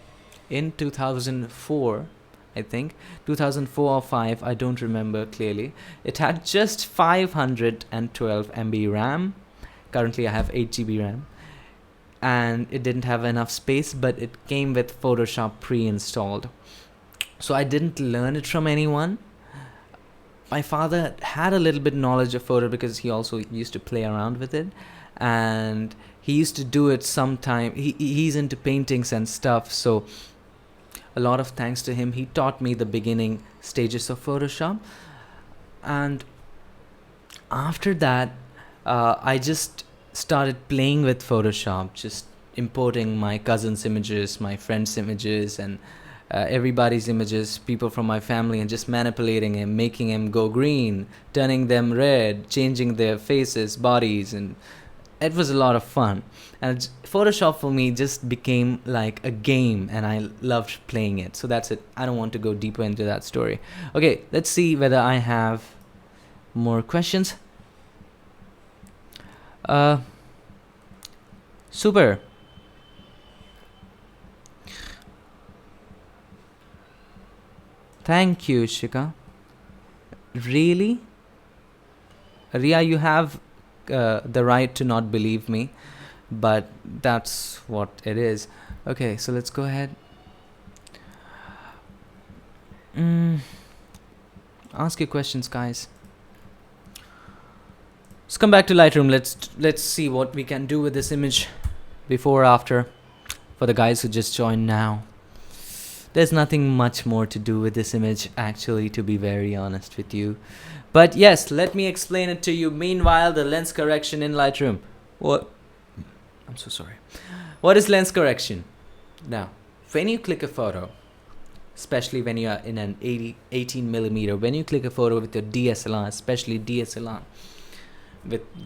in 2004, I think 2004 or 5, I don't remember clearly. It had just 512 MB RAM. Currently I have 8 GB RAM, and it didn't have enough space, but it came with Photoshop pre-installed. So I didn't learn it from anyone. My father had a little bit knowledge of photo because he also used to play around with it, and he used to do it sometime. He's into paintings and stuff, so a lot of thanks to him, he taught me the beginning stages of Photoshop. And after that, I just started playing with Photoshop, just importing my cousin's images, my friend's images, and everybody's images, people from my family, and just manipulating him, making him go green, turning them red, changing their faces, bodies, and it was a lot of fun. And Photoshop for me just became like a game, and I loved playing it. So that's it. I don't want to go deeper into that story. Okay, let's see whether I have more questions. Super. Thank you, Shika. Really? Ria, you have the right to not believe me, but that's what it is. Okay, so let's go ahead. Ask your questions, guys. Let's come back to Lightroom. Let's see what we can do with this image before or after. For the guys who just joined now, there's nothing much more to do with this image, actually, to be very honest with you. But yes, let me explain it to you. Meanwhile, the lens correction in Lightroom. What? I'm so sorry. What is lens correction? Now, when you click a photo, especially when you are in an 18mm, when you click a photo with your DSLR, especially DSLR,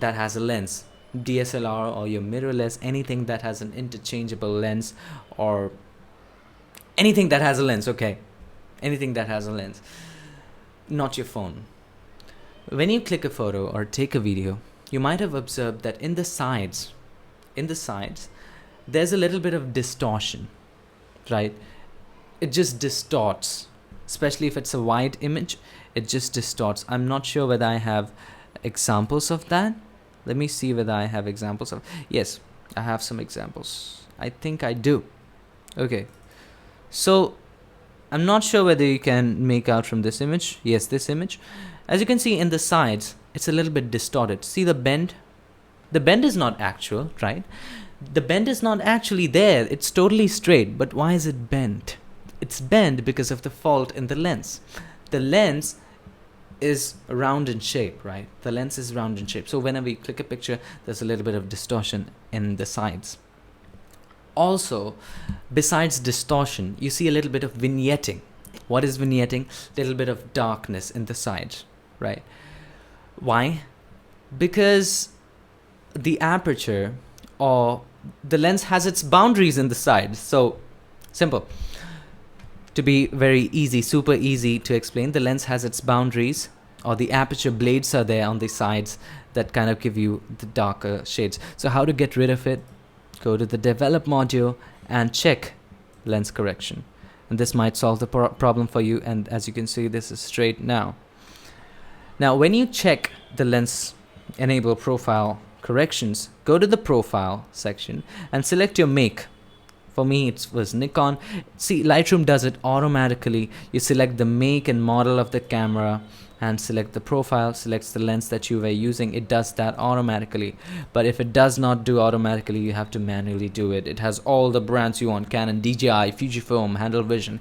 that has a lens, DSLR or your mirrorless, anything that has an interchangeable lens, or anything that has a lens, okay? Anything that has a lens, not your phone. When you click a photo or take a video, you might have observed that in the sides, there's a little bit of distortion, right? It just distorts, especially if it's a wide image, it just distorts. I'm not sure whether I have examples of that. Let me see whether I have examples of. Yes, I have some examples. I think I do. Okay, so I'm not sure whether you can make out from this image. Yes, this image. As you can see in the sides, it's a little bit distorted. See the bend? The bend is not actual, right? The bend is not actually there. It's totally straight. But why is it bent? It's bent because of the fault in the lens. The lens is round in shape, right? The lens is round in shape. So whenever you click a picture, there's a little bit of distortion in the sides. Also, besides distortion, you see a little bit of vignetting. What is vignetting? A little bit of darkness in the sides, right? Why? Because the aperture or the lens has its boundaries in the sides. So, simple. To be very easy, super easy to explain, the lens has its boundaries, or the aperture blades are there on the sides that kind of give you the darker shades. So how to get rid of it? Go to the develop module and check lens correction. and this might solve the problem for you. And as you can see, this is straight now. Now when you check the lens enable profile corrections, go to the profile section and select your make. For me it was Nikon. See, Lightroom does it automatically. You select the make and model of the camera and select the profile, selects the lens that you were using. It does that automatically. But if it does not do automatically, you have to manually do it. It has all the brands you want: Canon, DJI, Fujifilm, Handle Vision,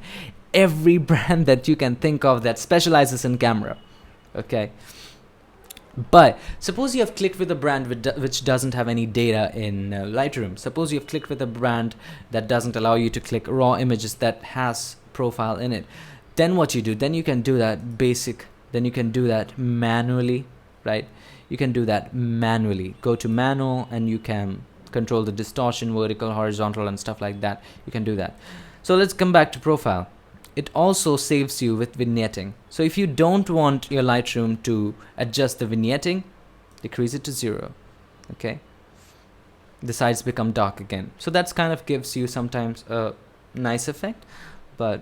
every brand that you can think of that specializes in camera. Okay. But suppose you have clicked with a brand which doesn't have any data in Lightroom. Suppose you have clicked with a brand that doesn't allow you to click raw images that has profile in it. Then what you do, then you can do that basic, then you can do that manually, right? You can do that manually. Go to manual and you can control the distortion, vertical, horizontal and stuff like that. You can do that. So let's come back to profile. It also saves you with vignetting. So if you don't want your Lightroom to adjust the vignetting, decrease it to 0. Okay, the sides become dark again. So that's kind of gives you sometimes a nice effect. But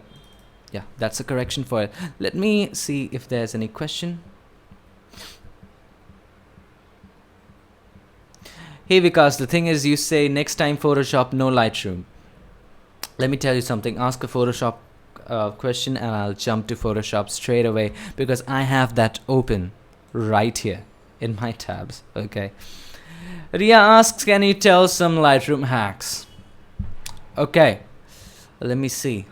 yeah, that's a correction for it. Let me see if there's any question. Hey Vikas, the thing is, you say next time Photoshop, no Lightroom. Let me tell you something. Ask a Photoshop question and I'll jump to Photoshop straight away, because I have that open right here in my tabs. Okay. Ria asks, can you tell some Lightroom hacks? Okay, let me see.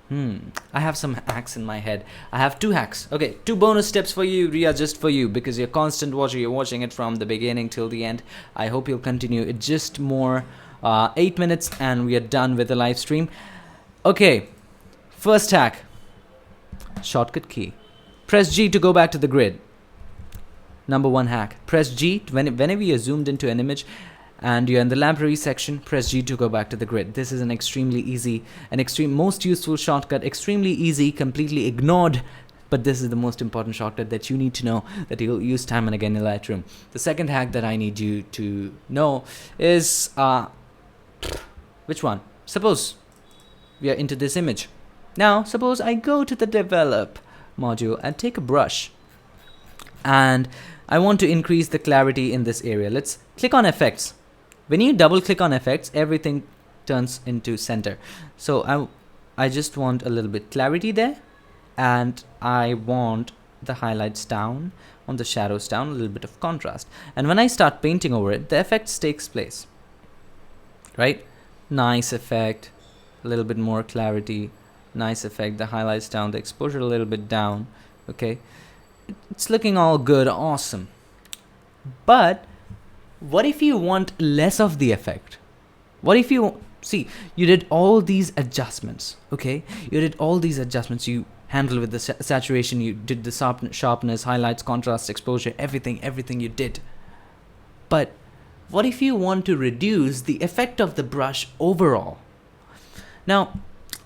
I have some hacks in my head. I have 2 hacks. Okay, 2 bonus tips for you, Ria, just for you, because you're a constant watcher. You're watching it from the beginning till the end. I hope you'll continue. It's just more 8 minutes and we are done with the live stream. Okay. First hack, shortcut key. Press G to go back to the grid. Number 1 hack, press G whenever you're zoomed into an image and you're in the library section, press G to go back to the grid. This is an extremely easy, most useful shortcut, extremely easy, completely ignored, but this is the most important shortcut that you need to know, that you'll use time and again in Lightroom. The second hack that I need you to know is, which one? Suppose we are into this image. Now, suppose I go to the develop module and take a brush and I want to increase the clarity in this area. Let's click on effects. When you double click on effects, everything turns into center. So I just want a little bit clarity there, and I want the highlights down, on the shadows down, a little bit of contrast. And when I start painting over it, the effects takes place, right? Nice effect, a little bit more clarity. Nice effect, the highlights down, the exposure a little bit down. Okay, it's looking all good, awesome. But what if you want less of the effect? What if you see, you did all these adjustments, okay? You did all these adjustments. You handled with the saturation, you did the sharpness, highlights, contrast, exposure, everything you did. But what if you want to reduce the effect of the brush overall? Now,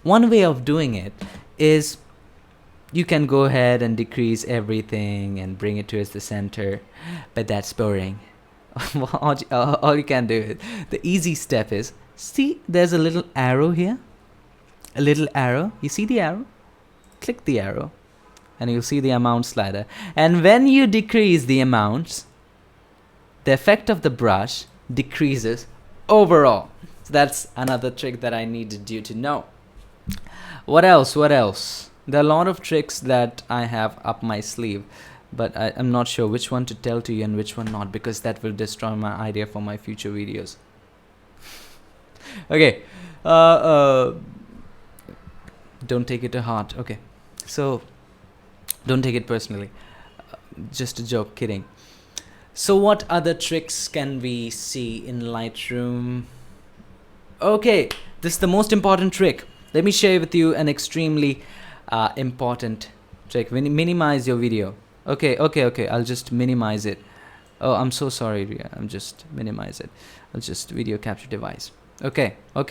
one way of doing it is you can go ahead and decrease everything and bring it towards the center, but that's boring. all you can do, the easy step is, see, there's a little arrow here, a little arrow. You see the arrow? Click the arrow and you'll see the amount slider. And when you decrease the amounts, the effect of the brush decreases overall. So that's another trick that I needed you to know. What else? There are a lot of tricks that I have up my sleeve, but I'm not sure which one to tell to you and which one not, because that will destroy my idea for my future videos. Okay, don't take it to heart. Okay, so don't take it personally. Just a joke, kidding. So what other tricks can we see in Lightroom? Okay, this is the most important trick. Let me share with you an extremely important trick. When you minimize your video. Okay, I'll just minimize it. Oh, I'm so sorry, Ria. I'm just minimize it. I'll just video capture device. Okay. So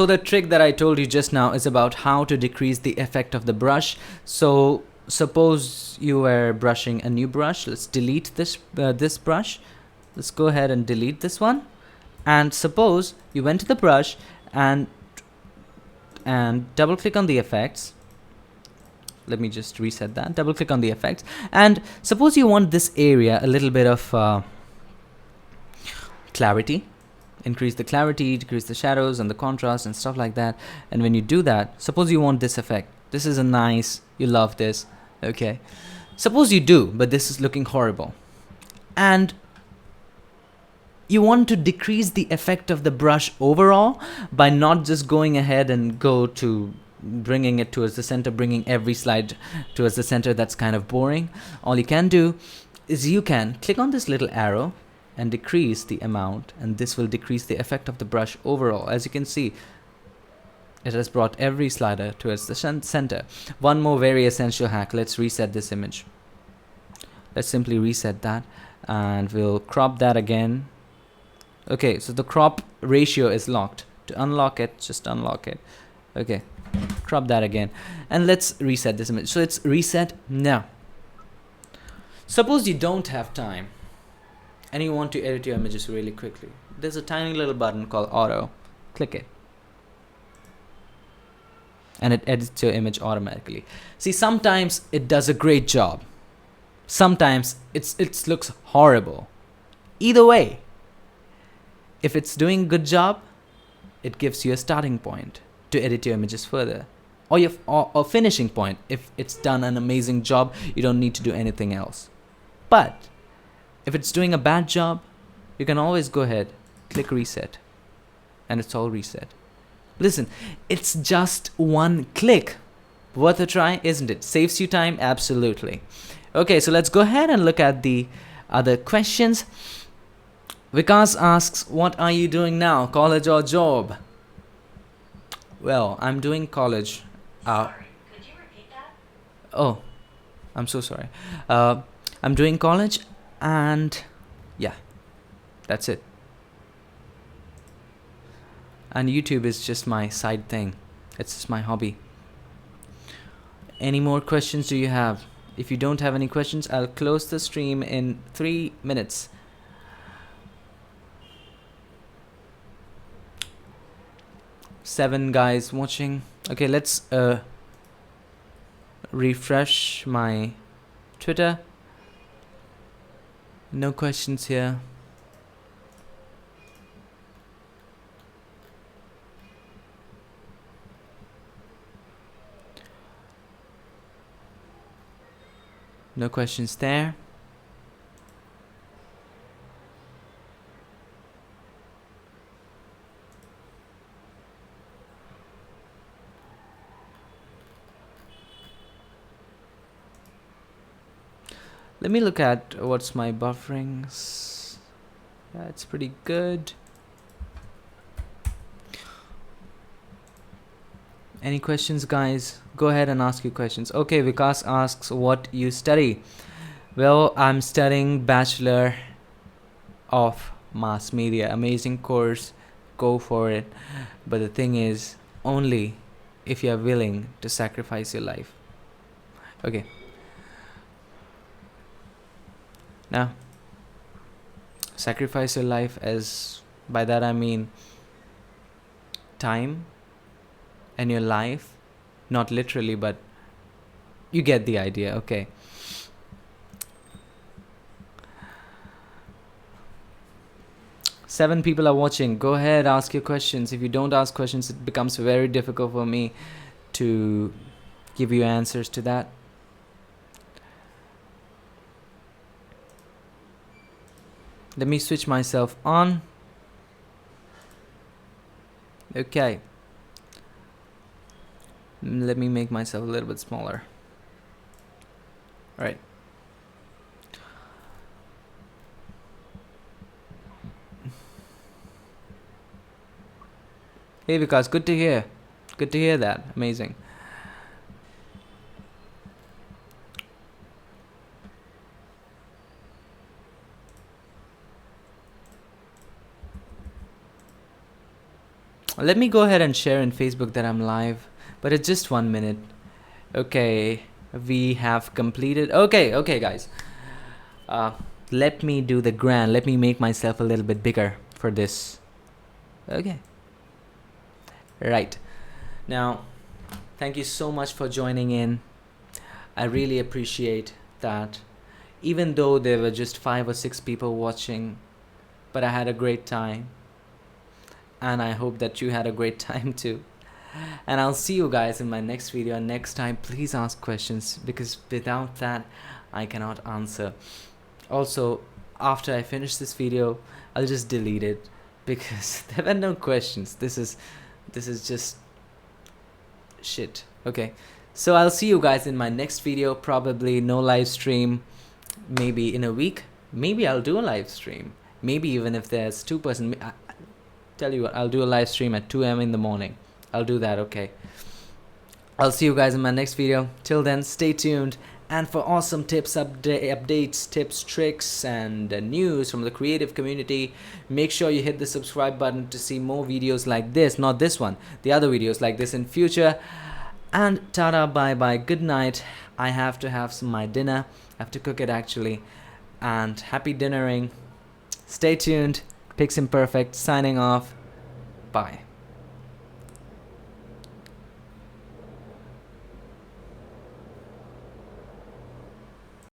the trick that I told you just now is about how to decrease the effect of the brush. So suppose you were brushing a new brush. Let's delete this brush. Let's go ahead and delete this one. And suppose you went to the brush and double click on the effects. Let me just reset that. Double click on the effects, and suppose you want this area a little bit of clarity. Increase the clarity, decrease the shadows and the contrast and stuff like that. And when you do that, suppose you want this effect. This is a nice, you love this, okay? Suppose you do, but this is looking horrible. And you want to decrease the effect of the brush overall by not just going ahead and go to bringing it towards the center, bringing every slide towards the center. That's kind of boring. All you can do is you can click on this little arrow and decrease the amount, and this will decrease the effect of the brush overall. As you can see, it has brought every slider towards the center. One more very essential hack. Let's reset this image. Let's simply reset that, and we'll crop that again. Okay, so the crop ratio is locked. To unlock it, just unlock it. Okay, crop that again, and let's reset this image. So it's reset now. Suppose you don't have time and you want to edit your images really quickly. There's a tiny little button called auto. Click it, and it edits your image automatically. See, sometimes it does a great job, sometimes it looks horrible. Either way, if it's doing a good job, it gives you a starting point to edit your images further, or your finishing point. If it's done an amazing job, you don't need to do anything else. But if it's doing a bad job, you can always go ahead, click reset, and it's all reset. Listen, it's just one click. Worth a try, isn't it? Saves you time, absolutely. Okay, so let's go ahead and look at the other questions. Vikas asks, what are you doing now, college or job? Well, I'm doing college. Sorry, could you repeat that? Oh, I'm so sorry. I'm doing college, and yeah, that's it. And YouTube is just my side thing. It's just my hobby. Any more questions do you have? If you don't have any questions, I'll close the stream in 3 minutes. Seven guys watching. Okay, let's refresh my Twitter. No questions here. No questions there. Let me look at what's my bufferings. Yeah, it's pretty good. Any questions, guys? Go ahead and ask your questions. Okay, Vikas asks what you study. Well, I'm studying Bachelor of Mass Media. Amazing course. Go for it. But the thing is, only if you are willing to sacrifice your life. Okay. Now, sacrifice your life, as by that I mean time and your life, not literally, but you get the idea. Okay. Seven people are watching. Go ahead, ask your questions. If you don't ask questions, it becomes very difficult for me to give you answers to that. Let me switch myself on. Okay. Let me make myself a little bit smaller. All right. Hey Vikas, good to hear. Good to hear that. Amazing. Let me go ahead and share in Facebook that I'm live, but it's just 1 minute. Okay, we have completed. Okay, guys. Let me do the grand. Let me make myself a little bit bigger for this. Okay. Right. Now, thank you so much for joining in. I really appreciate that. Even though there were just 5 or 6 people watching, but I had a great time. And I hope that you had a great time too. And I'll see you guys in my next video. And next time, please ask questions, because without that, I cannot answer. Also, after I finish this video, I'll just delete it because there were no questions. This is just shit. Okay, so I'll see you guys in my next video. Probably no live stream, maybe in a week. Maybe I'll do a live stream. Maybe even if there's 2%. Tell you what, I'll do a live stream at 2 a.m. in the morning. I'll do that. Okay, I'll see you guys in my next video. Till then, stay tuned. And for awesome tips, updates, tips, tricks, and news from the creative community, make sure you hit the subscribe button to see more videos like this. Not this one, the other videos like this in future. And tada, bye bye, good night. I have to have my dinner. I have to cook it actually. And happy dinnering. Stay tuned. Pix Imperfect signing off. Bye.